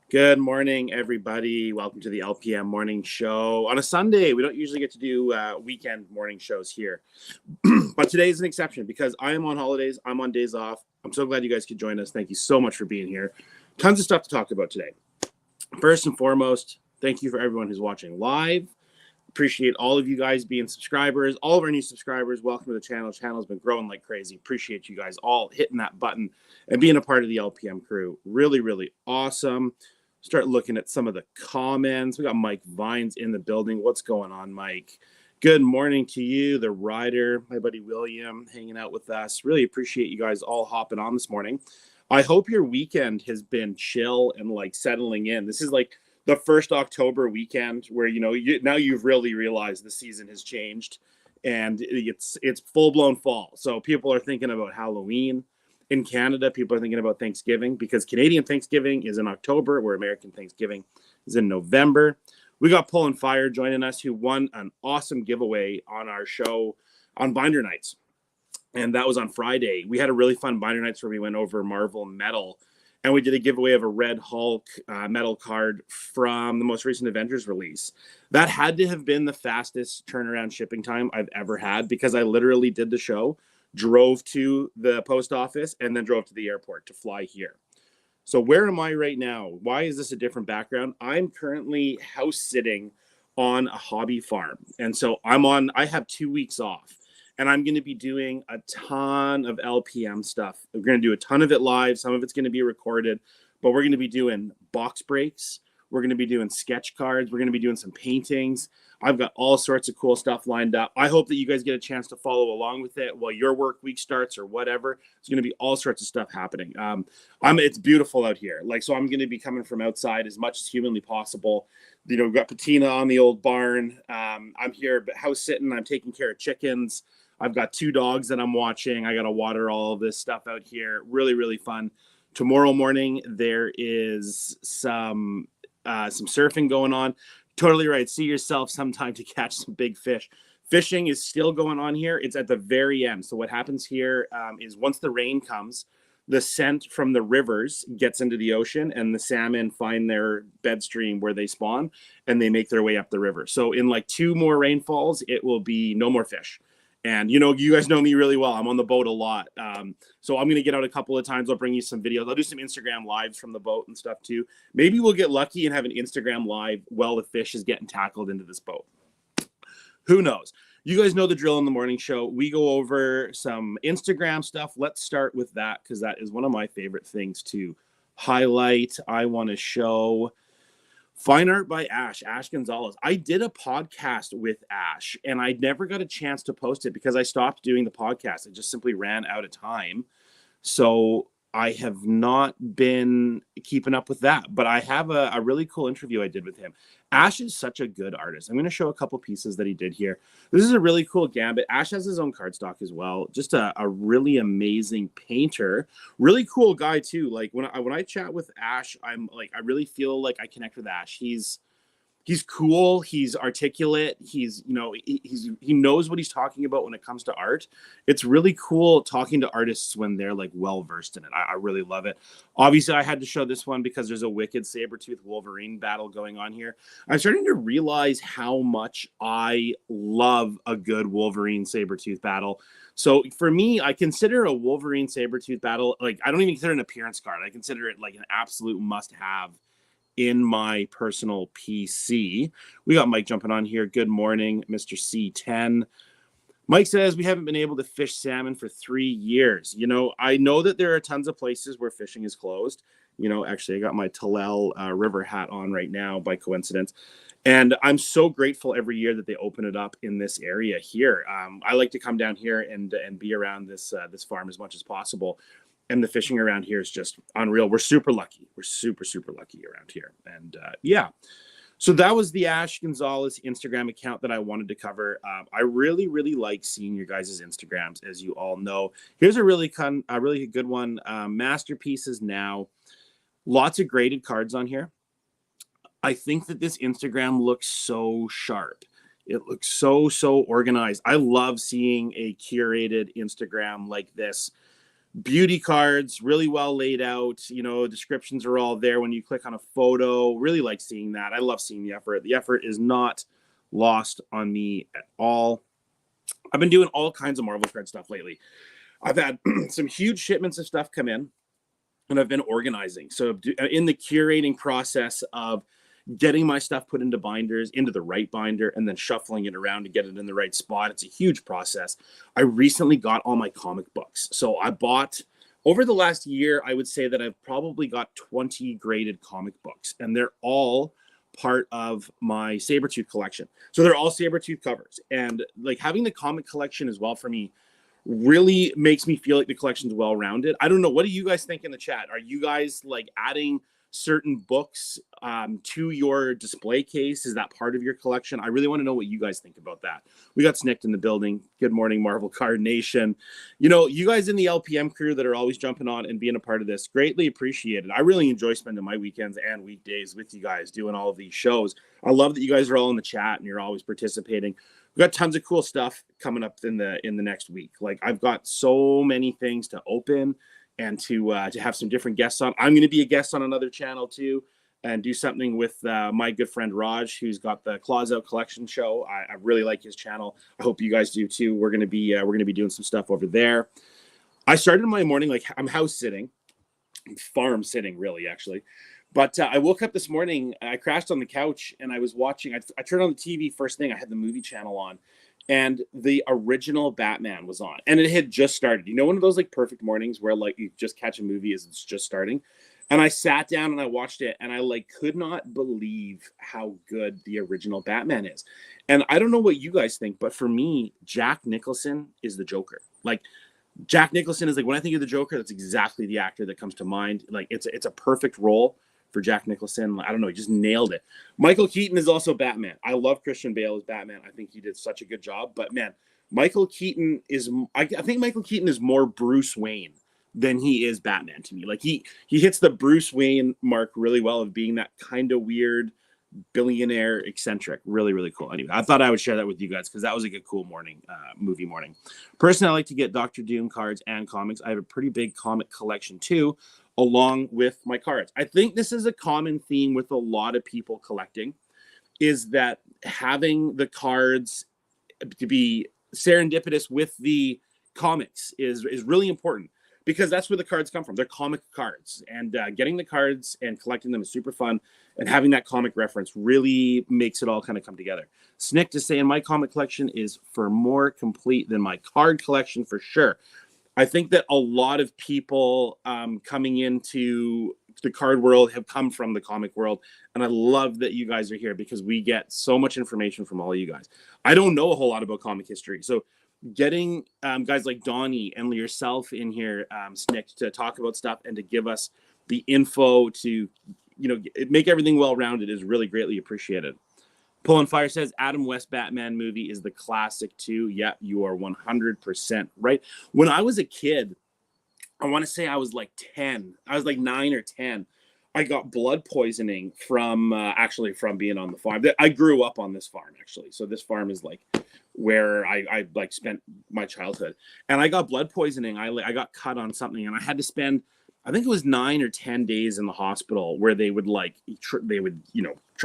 Good morning, everybody. Welcome to the LPM morning show on a Sunday. We don't usually get to do weekend morning shows here, but today is an exception because I am on holidays. I'm on days off. I'm so glad you guys could join us. Thank you so much for being here. Tons of stuff to talk about today. First and foremost, thank you for everyone who's watching live. Appreciate all of you guys being subscribers, all of our new subscribers. Welcome to the channel. Channel's been growing like crazy. Appreciate you guys all hitting that button and being a part of the LPM crew. Really, really awesome. Start looking at some of the comments. We got Mike Vines in the building. What's going on, Mike? Good morning to you, the rider, my buddy William, hanging out with us. Really appreciate you guys all hopping on this morning. I hope your weekend has been chill and like settling in. This is like the first October weekend where now you've really realized the season has changed and it's full blown fall. So people are thinking about Halloween. In Canada, people are thinking about Thanksgiving because Canadian Thanksgiving is in October, where American Thanksgiving is in November. We got Pull and Fire joining us, who won an awesome giveaway on our show on Binder Nights. And that was on Friday. We had a really fun Binder Nights where we went over Marvel Metal. And we did a giveaway of a Red Hulk metal card from the most recent Avengers release. That had to have been the fastest turnaround shipping time I've ever had because I literally did the show, drove to the post office, and then drove to the airport to fly here. So where am I right now? Why is this a different background? I'm currently house sitting on a hobby farm. And so I have 2 weeks off. And I'm going to be doing a ton of LPM stuff. We're going to do a ton of it live. Some of it's going to be recorded, but we're going to be doing box breaks. We're going to be doing sketch cards. We're going to be doing some paintings. I've got all sorts of cool stuff lined up. I hope that you guys get a chance to follow along with it while your work week starts or whatever. It's going to be all sorts of stuff happening. It's beautiful out here. So I'm going to be coming from outside as much as humanly possible. We've got patina on the old barn. I'm here house sitting. I'm taking care of chickens. I've got 2 dogs that I'm watching. I got to water all of this stuff out here. Really, really fun. Tomorrow morning, there is some surfing going on. Totally right. See yourself sometime to catch some big fish. Fishing is still going on here. It's at the very end. So what happens here is once the rain comes, the scent from the rivers gets into the ocean and the salmon find their bed stream where they spawn and they make their way up the river. So in like 2 more rainfalls, it will be no more fish. And, you guys know me really well. I'm on the boat a lot. So I'm going to get out a couple of times. I'll bring you some videos. I'll do some Instagram lives from the boat and stuff too. Maybe we'll get lucky and have an Instagram live while the fish is getting tackled into this boat. Who knows? You guys know the drill in the morning show. We go over some Instagram stuff. Let's start with that because that is one of my favorite things to highlight. I want to show Fine Art by Ash Gonzalez. I did a podcast with Ash, and I never got a chance to post it because I stopped doing the podcast. I just simply ran out of time. So I have not been keeping up with that, but I have a really cool interview I did with him. Ash is such a good artist. I'm going to show a couple pieces that he did here. This is a really cool gambit. Ash has his own cardstock as well. Just a really amazing painter. Really cool guy too. Like when I chat with Ash, I really feel like I connect with Ash. He's cool. He's articulate. He knows what he's talking about when it comes to art. It's really cool talking to artists when they're like well versed in it. I really love it. Obviously, I had to show this one because there's a wicked Sabretooth Wolverine battle going on here. I'm starting to realize how much I love a good Wolverine Sabretooth battle. So for me, I consider a Wolverine Sabretooth battle, like I don't even consider it an appearance card. I consider it like an absolute must-have in my personal PC. We got Mike jumping on here. Good morning, Mr. C10. Mike says we haven't been able to fish salmon for 3 years. I know that there are tons of places where fishing is closed. Actually, I got my Talel River hat on right now by coincidence. And I'm so grateful every year that they open it up in this area here. I like to come down here and be around this farm as much as possible. And the fishing around here is just unreal. We're super lucky. We're super, super lucky around here. And yeah. So that was the Ash Gonzalez Instagram account that I wanted to cover. I really, really like seeing your guys' Instagrams, as you all know. Here's a really good one. Masterpieces Now. Lots of graded cards on here. I think that this Instagram looks so sharp. It looks so organized. I love seeing a curated Instagram like this. beauty cards, really well laid out. Descriptions are all there when you click on a photo. Really like seeing that. I love seeing the effort. The effort is not lost on me at all. I've been doing all kinds of Marvel card stuff lately. I've had some huge shipments of stuff come in, and I've been organizing. So in the curating process of getting my stuff put into binders, into the right binder, and then shuffling it around to get it in the right spot. It's a huge process. I recently got all my comic books. So I bought, over the last year, I would say that I've probably got 20 graded comic books, and they're all part of my Sabretooth collection. So they're all Sabretooth covers. And like having the comic collection as well for me really makes me feel like the collection's well-rounded. I don't know. What do you guys think in the chat? Are you guys like adding certain books to your display case? Is that part of your collection? I really want to know what you guys think about that. We got Snicked in the building. Good morning, Marvel Card Nation. You guys in the LPM crew that are always jumping on and being a part of this, greatly appreciated. I really enjoy spending my weekends and weekdays with you guys doing all of these shows. I love that you guys are all in the chat and you're always participating. We've got tons of cool stuff coming up in the next week. Like I've got so many things to open and to have some different guests on. I'm going to be a guest on another channel too, and do something with my good friend Raj, who's got the Claws Out Collection show. I really like his channel. I hope you guys do too. We're going to be doing some stuff over there. I started my morning like I'm house sitting, farm sitting really actually. But I woke up this morning, I crashed on the couch and I was watching, I turned on the TV first thing, I had the movie channel on, and the original Batman was on, and it had just started. One of those like perfect mornings where like you just catch a movie as it's just starting. And I sat down and I watched it, and I like could not believe how good the original Batman is. And I don't know what you guys think, but for me, Jack Nicholson is the Joker. Like Jack Nicholson is like, when I think of the Joker, that's exactly the actor that comes to mind. Like it's a perfect role for Jack Nicholson. I don't know, he just nailed it. Michael Keaton is also Batman. I love Christian Bale as Batman. I think he did such a good job. But man, Michael Keaton is, I think Michael Keaton is more Bruce Wayne than he is Batman to me. Like he hits the Bruce Wayne mark really well of being that kind of weird billionaire eccentric. Really, really cool. Anyway, I thought I would share that with you guys because that was like a cool morning, movie morning. Personally, I like to get Dr. Doom cards and comics. I have a pretty big comic collection too, along with my cards. I think this is a common theme with a lot of people collecting, is that having the cards to be serendipitous with the comics is really important, because that's where the cards come from. They're comic cards, and getting the cards and collecting them is super fun, and having that comic reference really makes it all kind of come together. Snick is saying my comic collection is for more complete than my card collection for sure. I think that a lot of people coming into the card world have come from the comic world, and I love that you guys are here because we get so much information from all of you guys. I don't know a whole lot about comic history, so getting guys like Donnie and yourself in here, Snick, to talk about stuff and to give us the info to make everything well-rounded is really greatly appreciated. Pull on Fire says Adam West Batman movie is the classic too. Yeah, you are 100% right. When I was a kid, I want to say I was like 10. I was like 9 or 10. I got blood poisoning from being on the farm. I grew up on this farm actually. So this farm is like where I like spent my childhood. And I got blood poisoning. I got cut on something, and I had to spend, I think it was 9 or 10 days in the hospital where they would try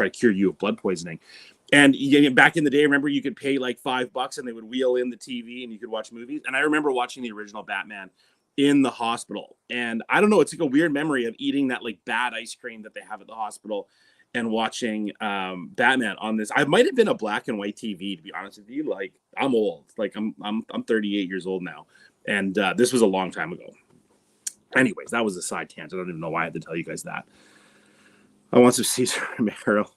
to cure you of blood poisoning. And back in the day, remember, you could pay like $5 and they would wheel in the TV and you could watch movies. And I remember watching the original Batman in the hospital. And I don't know, it's like a weird memory of eating that like bad ice cream that they have at the hospital and watching Batman on this. I might have been a black and white TV, to be honest with you. Like I'm old. Like I'm 38 years old now. And this was a long time ago. Anyways, that was a side tangent. I don't even know why I had to tell you guys that. I want some Cesar Romero.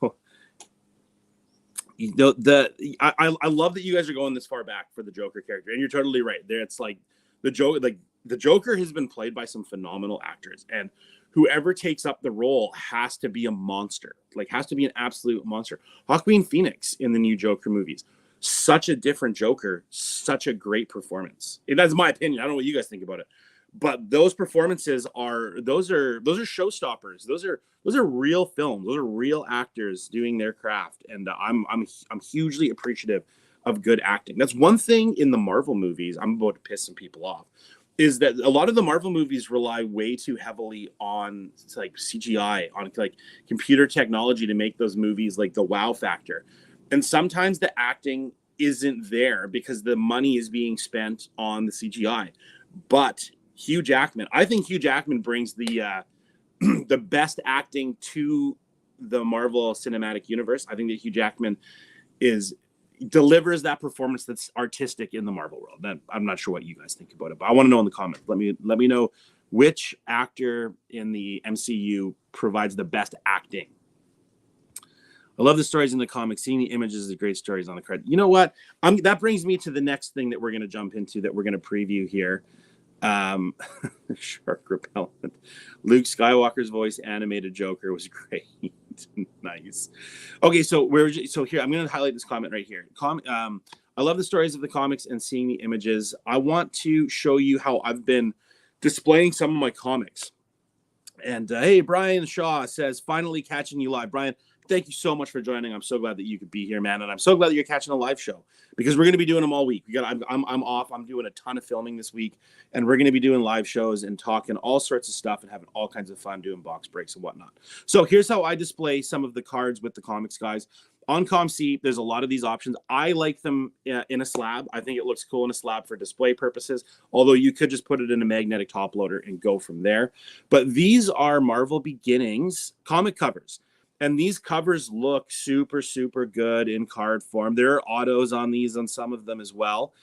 I love that you guys are going this far back for the Joker character, and you're totally right. There, it's like the Joker has been played by some phenomenal actors, and whoever takes up the role has to be a monster. Like, has to be an absolute monster. Joaquin Phoenix in the new Joker movies, such a different Joker, such a great performance. That's my opinion. I don't know what you guys think about it. But those performances are showstoppers. Those are real films. Those are real actors doing their craft, and I'm hugely appreciative of good acting. That's one thing in the Marvel movies. I'm about to piss some people off. is that a lot of the Marvel movies rely way too heavily on like CGI, on like computer technology to make those movies like the wow factor. And sometimes the acting isn't there because the money is being spent on the CGI. But Hugh Jackman, I think Hugh Jackman brings the the best acting to the Marvel Cinematic Universe. I think that Hugh Jackman is delivers that performance that's artistic in the Marvel world. That I'm not sure what you guys think about it, but I want to know in the comments. Let me know which actor in the MCU provides the best acting. I love the stories in the comics. Seeing the images is the great stories on the card. You know what? That brings me to the next thing that we're going to jump into, that we're going to preview here. Shark repellent. Luke Skywalker's voice animated Joker was great. Nice. Okay, so here I'm going to highlight this comment right here. I love the stories of the comics and seeing the images. I want to show you how I've been displaying some of my comics. And hey, Brian Shaw says, finally catching you live. Brian, thank you so much for joining. I'm so glad that you could be here, man. And I'm so glad that you're catching a live show, because we're going to be doing them all week. I'm off. I'm doing a ton of filming this week, and we're going to be doing live shows and talking all sorts of stuff and having all kinds of fun doing box breaks and whatnot. So here's how I display some of the cards with the comics, guys. On ComC, there's a lot of these options. I like them in a slab. I think it looks cool in a slab for display purposes, although you could just put it in a magnetic top loader and go from there. But these are Marvel Beginnings comic covers. And these covers look super, super good in card form. There are autos on these, on some of them as well.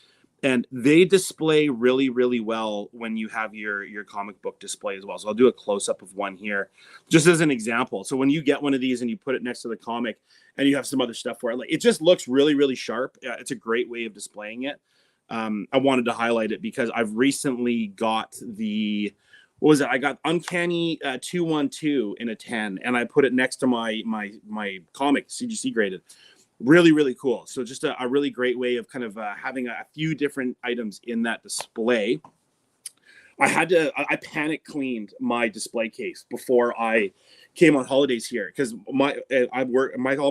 And they display really, really well when you have your comic book display as well. So I'll do a close-up of one here, just as an example. So when you get one of these and you put it next to the comic and you have some other stuff for it, like, it just looks really, really sharp. It's a great way of displaying it. I wanted to highlight it because I've recently got the... What was it? I got Uncanny 212 in a 10, and I put it next to my comic, CGC graded. Really, really cool. So just a really great way of kind of having a few different items in that display. I panic cleaned my display case before I came on holidays here, because all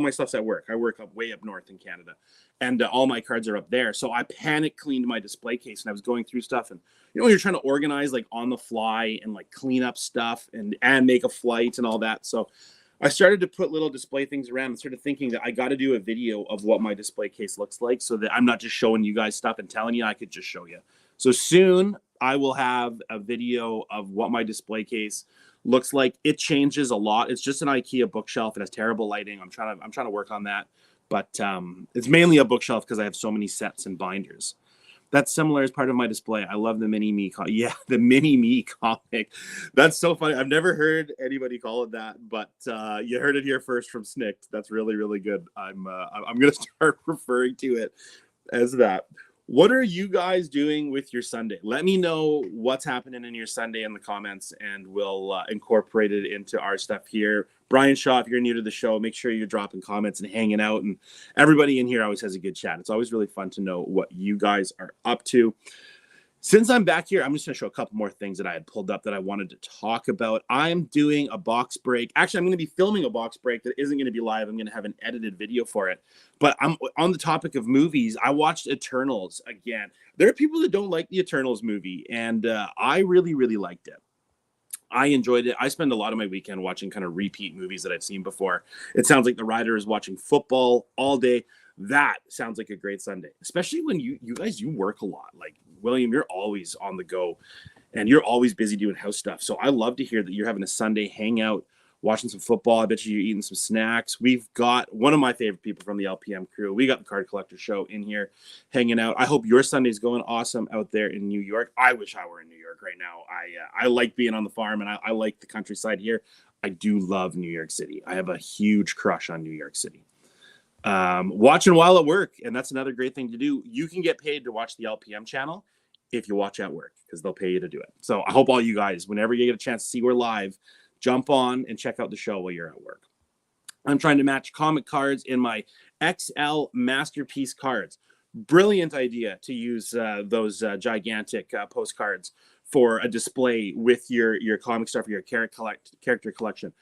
my stuff's at work. I work way up north in Canada, and all my cards are up there. So I panic cleaned my display case, and I was going through stuff, and when you're trying to organize like on the fly and like clean up stuff and make a flight and all that. So I started to put little display things around and started thinking that I got to do a video of what my display case looks like, so that I'm not just showing you guys stuff and telling you. I could just show you. So soon I will have a video of what my display case looks like. It changes a lot. It's just an IKEA bookshelf. It has terrible lighting. I'm trying to work on that, but it's mainly a bookshelf because I have so many sets and binders. That's similar as part of my display. I love the mini me comic. Yeah, the mini me comic. That's so funny. I've never heard anybody call it that, but you heard it here first from Snicked. That's really, really good. I'm gonna start referring to it as that. What are you guys doing with your Sunday? Let me know what's happening in your Sunday in the comments, and we'll incorporate it into our stuff here. Brian Shaw, if you're new to the show, make sure you're dropping comments and hanging out. And everybody in here always has a good chat. It's always really fun to know what you guys are up to. Since I'm back here, I'm just going to show a couple more things that I had pulled up that I wanted to talk about. I'm doing a box break. Actually, I'm going to be filming a box break that isn't going to be live. I'm going to have an edited video for it. But I'm on the topic of movies. I watched Eternals again. There are people that don't like the Eternals movie, and I really, really liked it. I enjoyed it. I spend a lot of my weekend watching kind of repeat movies that I've seen before. It sounds like the writer is watching football all day. That sounds like a great Sunday, especially when you guys work a lot. Like William, you're always on the go and you're always busy doing house stuff. So I love to hear that you're having a Sunday hangout, watching some football. I bet you're eating some snacks. We've got one of my favorite people from the LPM crew. We got the Card Collector Show in here hanging out. I hope your Sunday's going awesome out there in New York. I wish I were in New York right now. I like being on the farm, and I like the countryside here. I do love New York City. I have a huge crush on New York City. Watching while at work, and that's another great thing to do. You can get paid to watch the LPM channel if you watch at work, because they'll pay you to do it. So I hope all you guys, whenever you get a chance to see we're live, jump on and check out the show while you're at work. I'm trying to match comic cards in my XL Masterpiece cards. Brilliant idea to use those gigantic postcards for a display with your comic stuff or your character collection.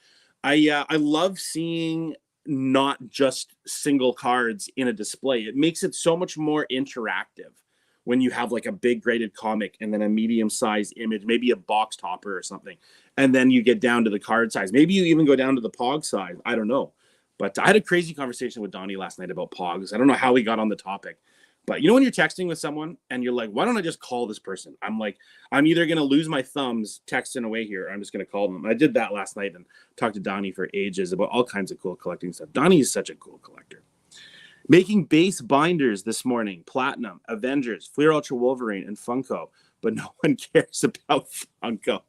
I love seeing not just single cards in a display. It makes it so much more interactive when you have like a big graded comic and then a medium sized image, maybe a box topper or something. And then you get down to the card size. Maybe you even go down to the Pog size. I don't know. But I had a crazy conversation with Donnie last night about Pogs. I don't know how we got on the topic. But you know when you're texting with someone and you're like, why don't I just call this person? I'm like, I'm either going to lose my thumbs texting away here or I'm just going to call them. I did that last night and talked to Donnie for ages about all kinds of cool collecting stuff. Donnie is such a cool collector. Making base binders this morning, Platinum, Avengers, Fleer Ultra Wolverine, and Funko. But no one cares about Funko.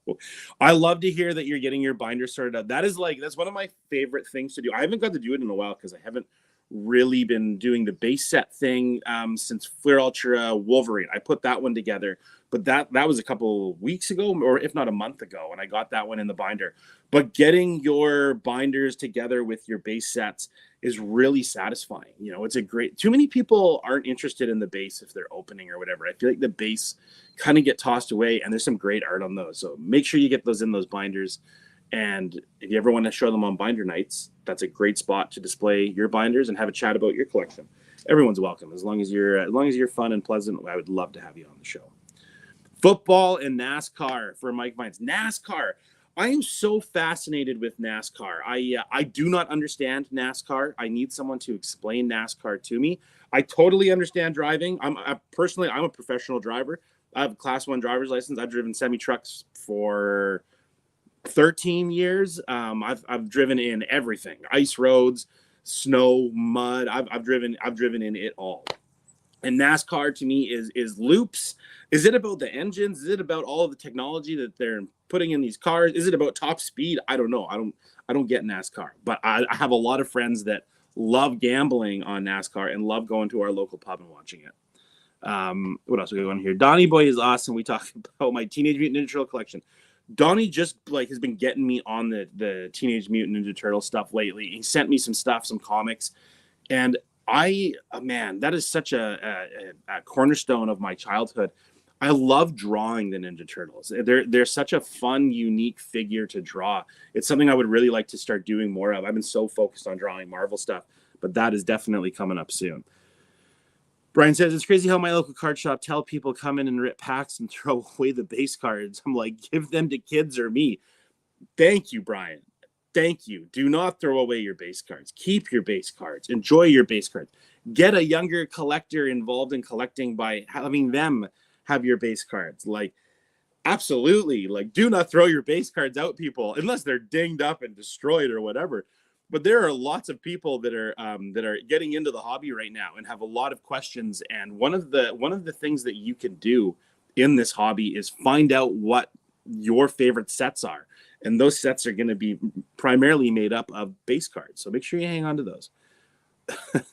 I love to hear that you're getting your binder sorted out. That's one of my favorite things to do. I haven't got to do it in a while because I haven't really been doing the base set thing since Fleer Ultra Wolverine. I put that one together, but that was a couple weeks ago, or if not a month ago, when I got that one in the binder. But getting your binders together with your base sets is really satisfying. You know, it's a great, too many people aren't interested in the base if they're opening or whatever. I feel like the base kind of get tossed away, and there's some great art on those. So make sure you get those in those binders. And if you ever want to show them on binder nights, that's a great spot to display your binders and have a chat about your collection. Everyone's welcome. As long as you're fun and pleasant, I would love to have you on the show. Football and NASCAR for Mike Vines. NASCAR. I am so fascinated with NASCAR. I do not understand NASCAR. I need someone to explain NASCAR to me. I totally understand driving. I'm a professional driver. I have a Class 1 driver's license. I've driven semi-trucks for 13 years. I've driven in everything: ice roads, snow, mud. I've driven in it all. And NASCAR to me is loops. Is it about the engines? Is it about all of the technology that they're putting in these cars? Is it about top speed? I don't know. I don't get NASCAR, but I have a lot of friends that love gambling on NASCAR and love going to our local pub and watching it. What else we got on here? Donnie Boy is awesome. We talked about my Teenage Mutant Ninja Turtle collection. Donnie just has been getting me on the Teenage Mutant Ninja Turtle stuff lately. He sent me some stuff, some comics, and that is such a cornerstone of my childhood. I love drawing the Ninja Turtles. They're such a fun, unique figure to draw. It's something I would really like to start doing more of. I've been so focused on drawing Marvel stuff, but that is definitely coming up soon. Brian says, it's crazy how my local card shop tell people come in and rip packs and throw away the base cards. I'm like, give them to kids or me. Thank you, Brian. Thank you. Do not throw away your base cards. Keep your base cards. Enjoy your base cards. Get a younger collector involved in collecting by having them have your base cards. Like, absolutely. Like, do not throw your base cards out, people, unless they're dinged up and destroyed or whatever. But there are lots of people that are getting into the hobby right now and have a lot of questions. And one of the things that you can do in this hobby is find out what your favorite sets are. And those sets are going to be primarily made up of base cards. So make sure you hang on to those.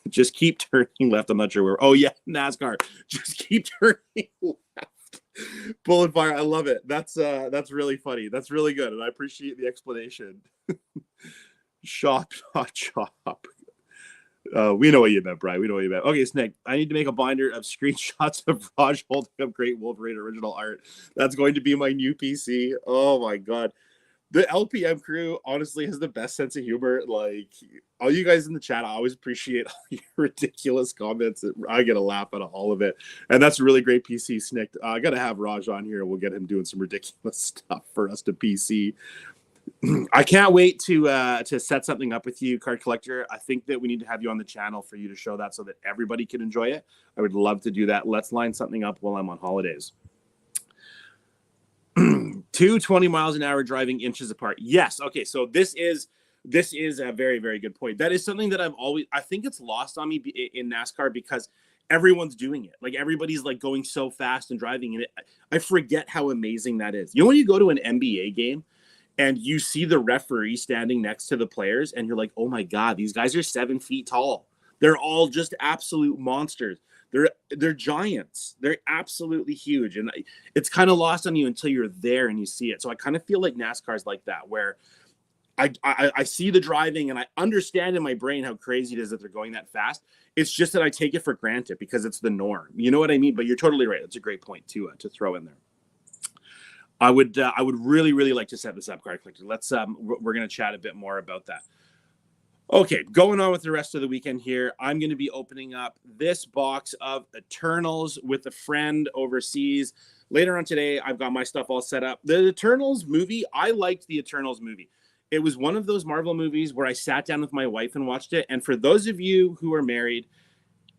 Just keep turning left. I'm not sure where. Oh, yeah, NASCAR. Just keep turning left. Bullet fire. I love it. That's really funny. That's really good. And I appreciate the explanation. Shop, not chop. We know what you meant, Brian. We know what you meant. Okay, Snake, I need to make a binder of screenshots of Raj holding up Great Wolverine original art. That's going to be my new PC. Oh, my God. The LPM crew honestly has the best sense of humor. Like, all you guys in the chat, I always appreciate all your ridiculous comments. I get a laugh out of all of it. And that's a really great PC, Snick. I got to have Raj on here. We'll get him doing some ridiculous stuff for us to PC. I can't wait to set something up with you, Card Collector. I think that we need to have you on the channel for you to show that so that everybody can enjoy it. I would love to do that. Let's line something up while I'm on holidays. 220 miles an hour driving inches apart. Yes. Okay. So this is a very, very good point. That is something that I think it's lost on me in NASCAR because everyone's doing it. Like everybody's like going so fast and driving in it. I forget how amazing that is. You know, when you go to an NBA game and you see the referee standing next to the players and you're like, oh my God, these guys are 7 feet tall. They're all just absolute monsters. They're giants. They're absolutely huge. And it's kind of lost on you until you're there and you see it. So I kind of feel like NASCAR's like that, where I see the driving and I understand in my brain how crazy it is that they're going that fast. It's just that I take it for granted because it's the norm. You know what I mean? But you're totally right. That's a great point to throw in there. I would really, really like to set this up, Card Collector. Let's we're going to chat a bit more about that. Okay, going on with the rest of the weekend here, I'm going to be opening up this box of Eternals with a friend overseas. Later on today, I've got my stuff all set up. The Eternals movie, I liked the Eternals movie. It was one of those Marvel movies where I sat down with my wife and watched it. And for those of you who are married,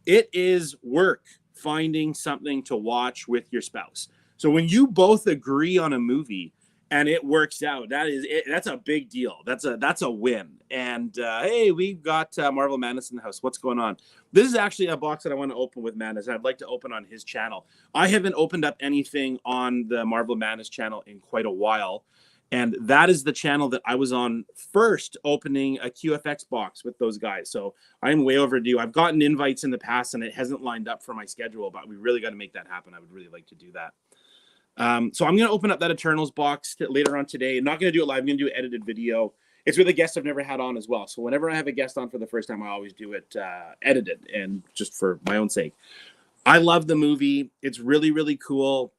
it is work finding something to watch with your spouse. So when you both agree on a movie and it works out, that's a big deal. That's a win. And hey, we've got Marvel Madness in the house. What's going on? This is actually a box that I want to open with Madness, and I'd like to open on his channel. I haven't opened up anything on the Marvel Madness channel in quite a while. And that is the channel that I was on first, opening a QFX box with those guys. So I'm way overdue. I've gotten invites in the past and it hasn't lined up for my schedule, but we really got to make that happen. I would really like to do that. So I'm going to open up that Eternals box later on today. I'm not going to do it live. I'm going to do an edited video. It's with a guest I've never had on as well. So whenever I have a guest on for the first time, I always do it edited and just for my own sake. I love the movie. It's really, really cool.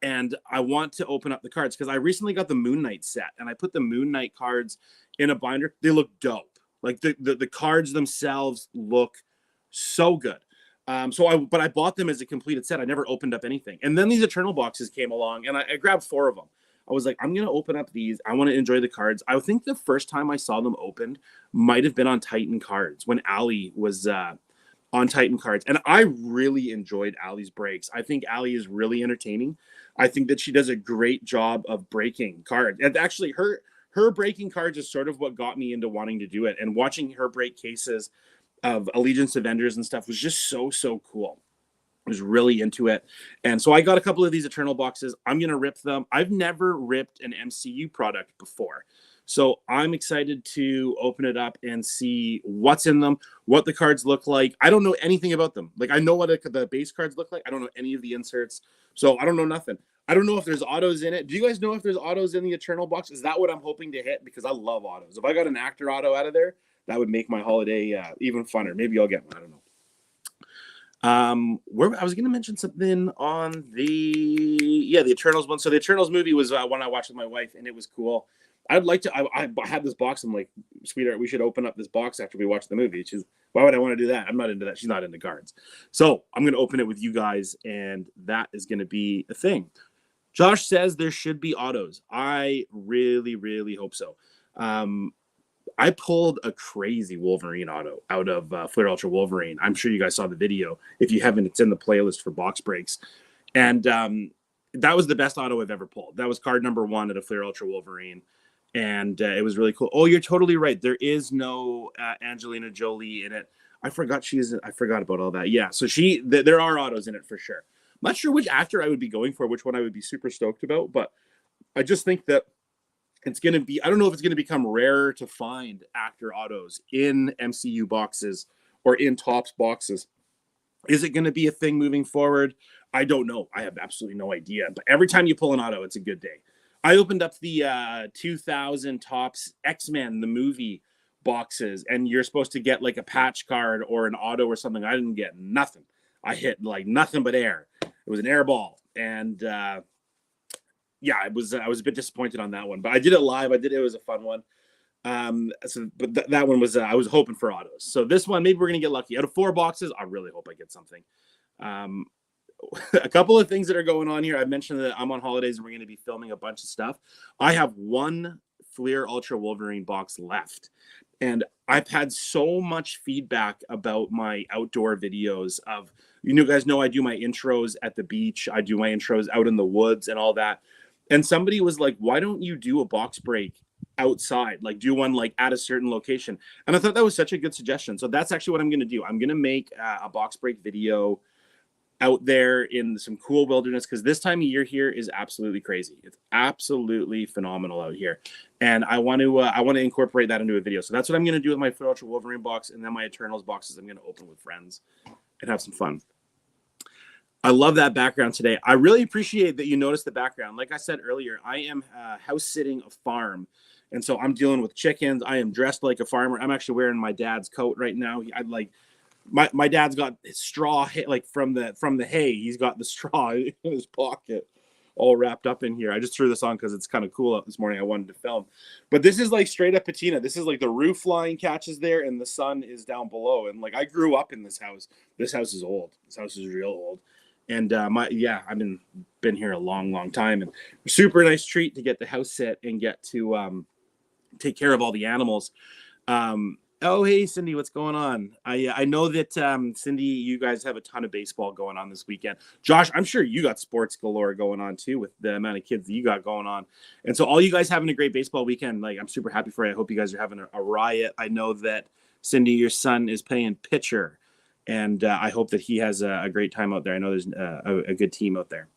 And I want to open up the cards because I recently got the Moon Knight set and I put the Moon Knight cards in a binder. They look dope. Like the cards themselves look so good. But I bought them as a completed set. I never opened up anything. And then these Eternal boxes came along and I grabbed 4 of them. I was like, I'm going to open up these. I want to enjoy the cards. I think the first time I saw them opened might have been on Titan Cards when Allie was on Titan Cards. And I really enjoyed Allie's breaks. I think Allie is really entertaining. I think that she does a great job of breaking cards. And actually, her breaking cards is sort of what got me into wanting to do it. And watching her break cases of Allegiance Avengers and stuff was just so cool. I was really into it. And so I got a couple of these Eternal boxes. I'm going to rip them. I've never ripped an MCU product before. So I'm excited to open it up and see what's in them, what the cards look like. I don't know anything about them. Like, I know what the base cards look like. I don't know any of the inserts. So I don't know nothing. I don't know if there's autos in it. Do you guys know if there's autos in the Eternal box? Is that what I'm hoping to hit? Because I love autos. If I got an actor auto out of there, that would make my holiday even funner. Maybe I'll get one. I don't know. Where I was going to mention something on the Eternals one. So the Eternals movie was one I watched with my wife, and it was cool. I'd like to. I had this box. I'm like, sweetheart, we should open up this box after we watch the movie. She's, why would I want to do that? I'm not into that. She's not into cards. So I'm going to open it with you guys, and that is going to be a thing. Josh says there should be autos. I really, really hope so. I pulled a crazy Wolverine auto out of Flair Ultra Wolverine. I'm sure you guys saw the video. If you haven't, it's in the playlist for box breaks. And that was the best auto I've ever pulled. That was card number 1 at a Flair Ultra Wolverine. And it was really cool. Oh, you're totally right. There is no Angelina Jolie in it. I forgot about all that. Yeah, so there are autos in it for sure. I'm not sure which actor I would be going for, which one I would be super stoked about, but I just think that it's going to be, I don't know if it's going to become rarer to find actor autos in MCU boxes or in Topps boxes. Is it going to be a thing moving forward? I don't know. I have absolutely no idea. But every time you pull an auto, it's a good day. I opened up the 2000 Topps X-Men, the movie boxes, and you're supposed to get like a patch card or an auto or something. I didn't get nothing. I hit like nothing but air. It was an air ball. And yeah, I was a bit disappointed on that one, but I did it live. It was a fun one. But that one was, I was hoping for autos. So this one, maybe we're going to get lucky. Out of 4 boxes, I really hope I get something. A couple of things that are going on here. I mentioned that I'm on holidays and we're going to be filming a bunch of stuff. I have 1 Fleer Ultra Wolverine box left. And I've had so much feedback about my outdoor videos of, you guys know I do my intros at the beach. I do my intros out in the woods and all that. And somebody was like, why don't you do a box break outside? Like do one like at a certain location. And I thought that was such a good suggestion. So that's actually what I'm going to do. I'm going to make a box break video out there in some cool wilderness, because this time of year here is absolutely crazy. It's absolutely phenomenal out here. And I want to incorporate that into a video. So that's what I'm going to do with my Flair Ultra Wolverine box, and then my Eternals boxes I'm going to open with friends and have some fun. I love that background today. I really appreciate that you noticed the background. Like I said earlier, I am house sitting a farm. And so I'm dealing with chickens. I am dressed like a farmer. I'm actually wearing my dad's coat right now. I'd like my dad's got straw like from the hay. He's got the straw in his pocket. all wrapped up in here. I just threw this on because it's kind of cool out this morning. I wanted to film, but this is like straight up patina. This is like the roof line catches there, and the sun is down below. And like I grew up in this house. This house is old. This house is real old. And I've been here a long time, and super nice treat to get the house set and get to take care of all the animals. Oh, hey, Cindy, what's going on? I know that, Cindy, you guys have a ton of baseball going on this weekend. Josh, I'm sure you got sports galore going on, too, with the amount of kids that you got going on. And so all you guys having a great baseball weekend. Like, I'm super happy for you. I hope you guys are having a riot. I know that, Cindy, your son is playing pitcher, and I hope that he has a great time out there. I know there's a good team out there.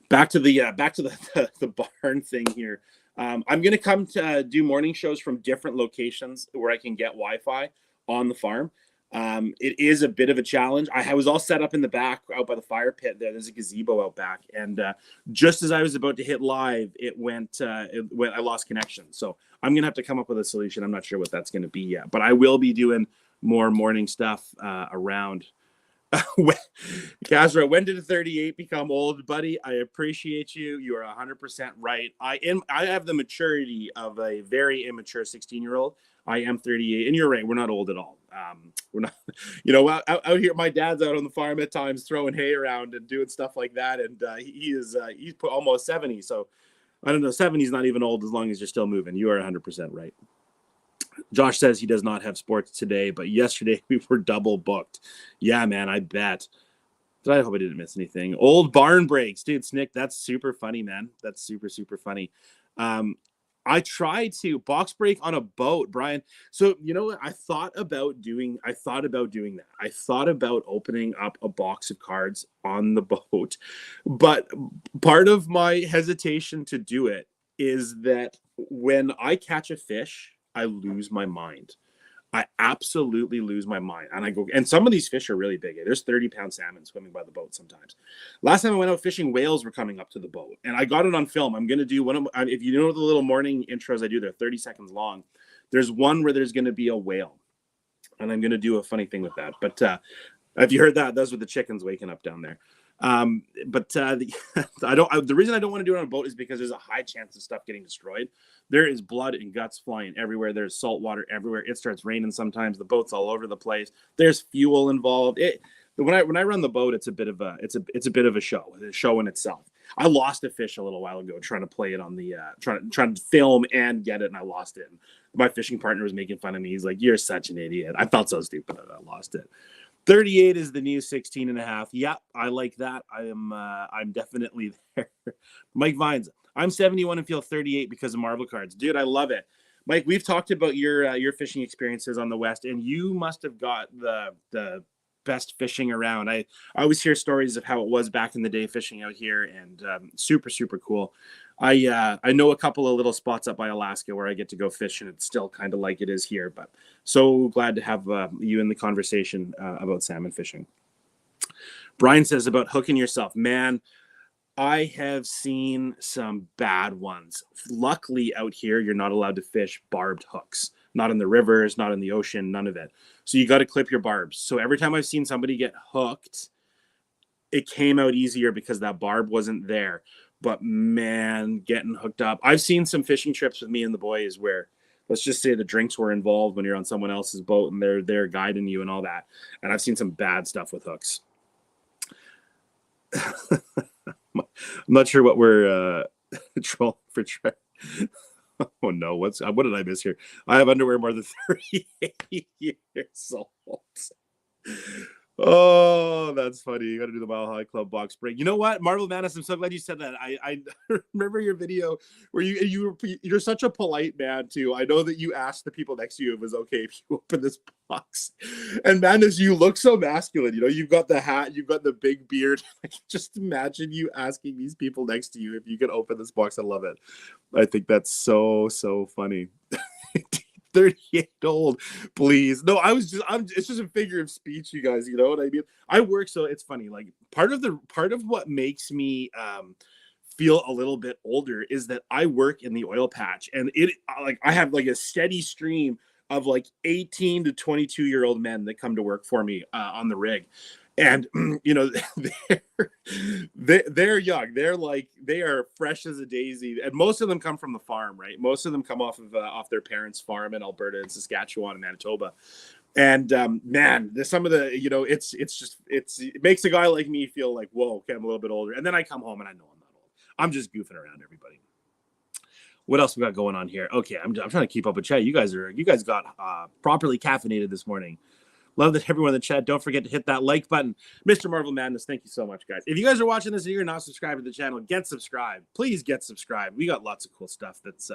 Back to the barn thing here. I'm going to come to do morning shows from different locations where I can get Wi-Fi on the farm. It is a bit of a challenge. I was all set up in the back out by the fire pit there. There's a gazebo out back. And just as I was about to hit live, it went, I lost connection. So I'm going to have to come up with a solution. I'm not sure what that's going to be yet. But I will be doing more morning stuff around. Kazra, when did a 38 become old, buddy? I appreciate you. You are 100% right. I have the maturity of a very immature 16-year-old. I am 38, and you're right. We're not old at all. We're not, out here. My dad's out on the farm at times throwing hay around and doing stuff like that, and he's almost 70. So I don't know. 70 is not even old as long as you're still moving. You are 100% right. Josh says he does not have sports today, but yesterday we were double booked. Yeah, man, I bet. But I hope I didn't miss anything. Old barn breaks. Dude, Snick, that's super funny, man. That's super, super funny. I tried to box break on a boat, Brian. So, you know what? I thought about doing that. I thought about opening up a box of cards on the boat. But part of my hesitation to do it is that when I catch a fish, I lose my mind. I absolutely lose my mind. And some of these fish are really big. There's 30-pound salmon swimming by the boat sometimes. Last time I went out fishing, whales were coming up to the boat, and I got it on film. I'm going to do if you know the little morning intros I do, they're 30 seconds long. There's one where there's going to be a whale, and I'm going to do a funny thing with that. But if you heard that, those were the chickens waking up down there. The reason I don't want to do it on a boat is because there's a high chance of stuff getting destroyed. There is blood and guts flying everywhere. There's salt water everywhere. It starts raining sometimes. The boat's all over the place. There's fuel involved. When I run the boat, it's a bit of a show. It's a show in itself. I lost a fish a little while ago trying to play it on the trying to film and get it, and I lost it. And my fishing partner was making fun of me. He's like, "You're such an idiot." I felt so stupid that I lost it. 38 is the new 16 and a half. Yeah, I like that. I'm definitely there. Mike Vines, I'm 71 and feel 38 because of Marvel cards. Dude, I love it. Mike, we've talked about your fishing experiences on the West, and you must have got the best fishing around. I always hear stories of how it was back in the day fishing out here, and super, super cool. I know a couple of little spots up by Alaska where I get to go fish, and it's still kind of like it is here. But so glad to have you in the conversation about salmon fishing. Brian says about hooking yourself. Man, I have seen some bad ones. Luckily out here, you're not allowed to fish barbed hooks. Not in the rivers, not in the ocean, none of it. So you got to clip your barbs. So every time I've seen somebody get hooked, it came out easier because that barb wasn't there. But man, getting hooked up. I've seen some fishing trips with me and the boys where, let's just say, the drinks were involved when you're on someone else's boat and they're guiding you and all that. And I've seen some bad stuff with hooks. I'm not sure what we're trolling for. Oh no, what did I miss here? I have underwear more than 38 years old. Oh, that's funny. You got to do the Mile High Club box break. You know what, Marvel Madness, I'm so glad you said that. I remember your video where you're such a polite man too. I know that you asked the people next to you if it was okay if you open this box. And Madness, you look so masculine. You know, you've got the hat, you've got the big beard. I can just imagine you asking these people next to you if you could open this box. I love it. I think that's so funny. 38 old, please. No, it's just a figure of speech, you guys. You know what I mean? I work, so it's funny. Like part of what makes me feel a little bit older is that I work in the oil patch, and I have like a steady stream of like 18 to 22-year-old men that come to work for me on the rig. And they're young. They are fresh as a daisy, and most of them come from the farm, right? Most of them come off their parents' farm in Alberta and Saskatchewan and Manitoba. And man, some of the it makes a guy like me feel like, whoa, okay, I'm a little bit older. And then I come home and I know I'm not old. I'm just goofing around, everybody. What else we got going on here? Okay, I'm trying to keep up with chat. You guys got properly caffeinated this morning. Love that everyone in the chat. Don't forget to hit that like button. Mr. Marvel Madness, thank you so much, guys. If you guys are watching this and you're not subscribed to the channel, get subscribed. Please get subscribed. We got lots of cool stuff that's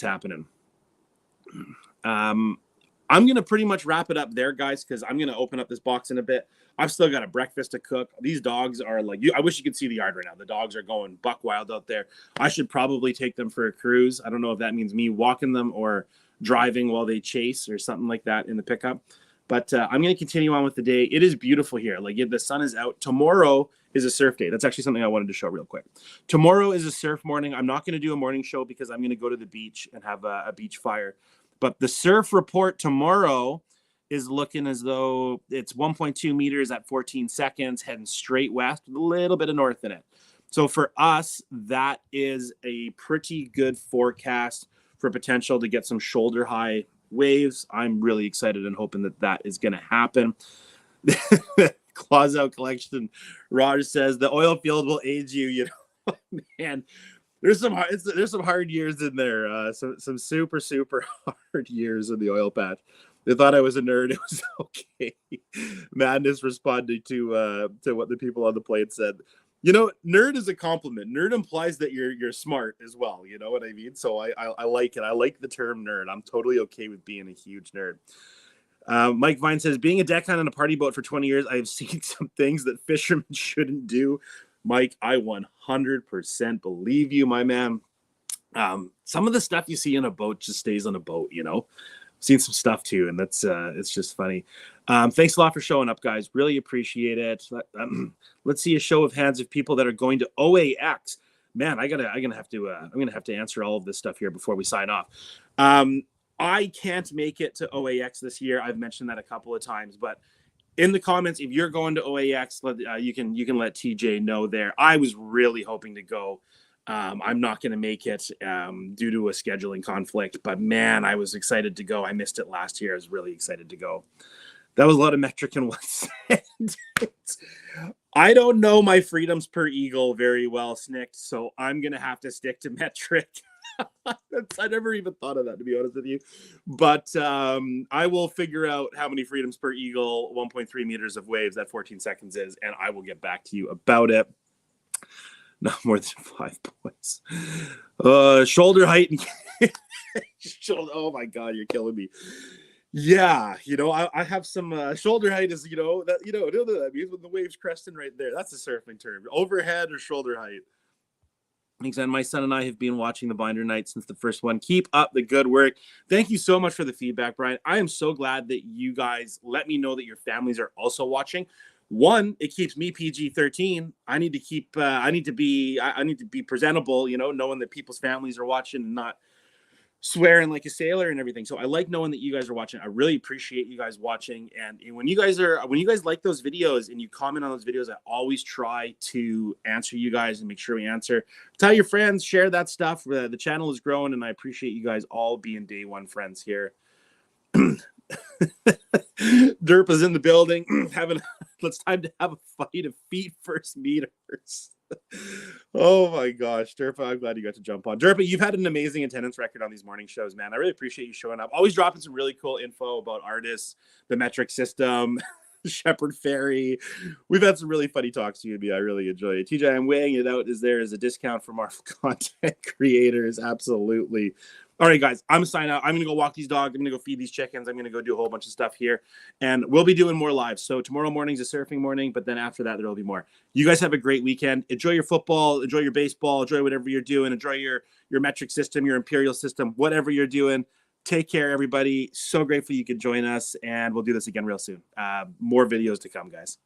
happening. I'm going to pretty much wrap it up there, guys, because I'm going to open up this box in a bit. I've still got a breakfast to cook. These dogs are like, I wish you could see the yard right now. The dogs are going buck wild out there. I should probably take them for a cruise. I don't know if that means me walking them or driving while they chase or something like that in the pickup. But I'm going to continue on with the day. It is beautiful here. Like, the sun is out. Tomorrow is a surf day. That's actually something I wanted to show real quick. Tomorrow is a surf morning. I'm not going to do a morning show because I'm going to go to the beach and have a beach fire. But the surf report tomorrow is looking as though it's 1.2 meters at 14 seconds, heading straight west with a little bit of north in it. So for us, that is a pretty good forecast for potential to get some shoulder high waves. I'm really excited and hoping that is going to happen. Claws Out Collection. Raj says the oil field will age you. Man. There's some hard years in there. Some super hard years in the oil patch. They thought I was a nerd. It was okay. Madness responding to what the people on the plate said. Nerd is a compliment. Nerd implies that you're smart as well. You know what I mean? So I like it. I like the term nerd. I'm totally okay with being a huge nerd. Mike Vine says, being a deckhand on a party boat for 20 years, I have seen some things that fishermen shouldn't do. Mike, I 100% believe you, my man. Some of the stuff you see in a boat just stays on a boat, Seen some stuff too, and that's it's just funny. Thanks a lot for showing up, guys. Really appreciate it. Let's see a show of hands of people that are going to OAX. Man, I'm gonna have to answer all of this stuff here before we sign off. I can't make it to OAX this year. I've mentioned that a couple of times, but in the comments, if you're going to OAX, you can let TJ know there. I was really hoping to go. I'm not going to make it due to a scheduling conflict, but man, I was excited to go. I missed it last year. I was really excited to go. That was a lot of metric in one sentence. I don't know my freedoms per eagle very well, Snicked, so I'm going to have to stick to metric. I never even thought of that, to be honest with you. But I will figure out how many freedoms per eagle 1.3 meters of waves at 14 seconds is, and I will get back to you about it. Not more than 5 points. Shoulder height. Oh my God, you're killing me. Yeah, I have some shoulder height is, that means when the wave's cresting right there. That's a surfing term. Overhead or shoulder height. Thanks, and my son and I have been watching the Binder Night since the first one. Keep up the good work. Thank you so much for the feedback, Brian. I am so glad that you guys let me know that your families are also watching. One, it keeps me PG-13. I need to be presentable, knowing that people's families are watching and not swearing like a sailor and everything. So I like knowing that you guys are watching. I really appreciate you guys watching. And when you guys like those videos and you comment on those videos, I always try to answer you guys and make sure we answer. Tell your friends, share that stuff. The channel is growing, and I appreciate you guys all being day one friends here. Derp is in the building. It's time to have a fight of feet first meters. Oh my gosh, Derpa, I'm glad you got to jump on. Derpa, you've had an amazing attendance record on these morning shows, man. I really appreciate you showing up. Always dropping some really cool info about artists, the metric system, Shepherd Ferry. We've had some really funny talks to you. I really enjoy it. TJ, I'm weighing it out. Is there a discount for Marvel content creators? Absolutely. All right, guys, I'm signing out. I'm going to go walk these dogs. I'm going to go feed these chickens. I'm going to go do a whole bunch of stuff here. And we'll be doing more lives. So tomorrow morning's a surfing morning, but then after that, there will be more. You guys have a great weekend. Enjoy your football. Enjoy your baseball. Enjoy whatever you're doing. Enjoy your metric system, your imperial system, whatever you're doing. Take care, everybody. So grateful you could join us. And we'll do this again real soon. More videos to come, guys.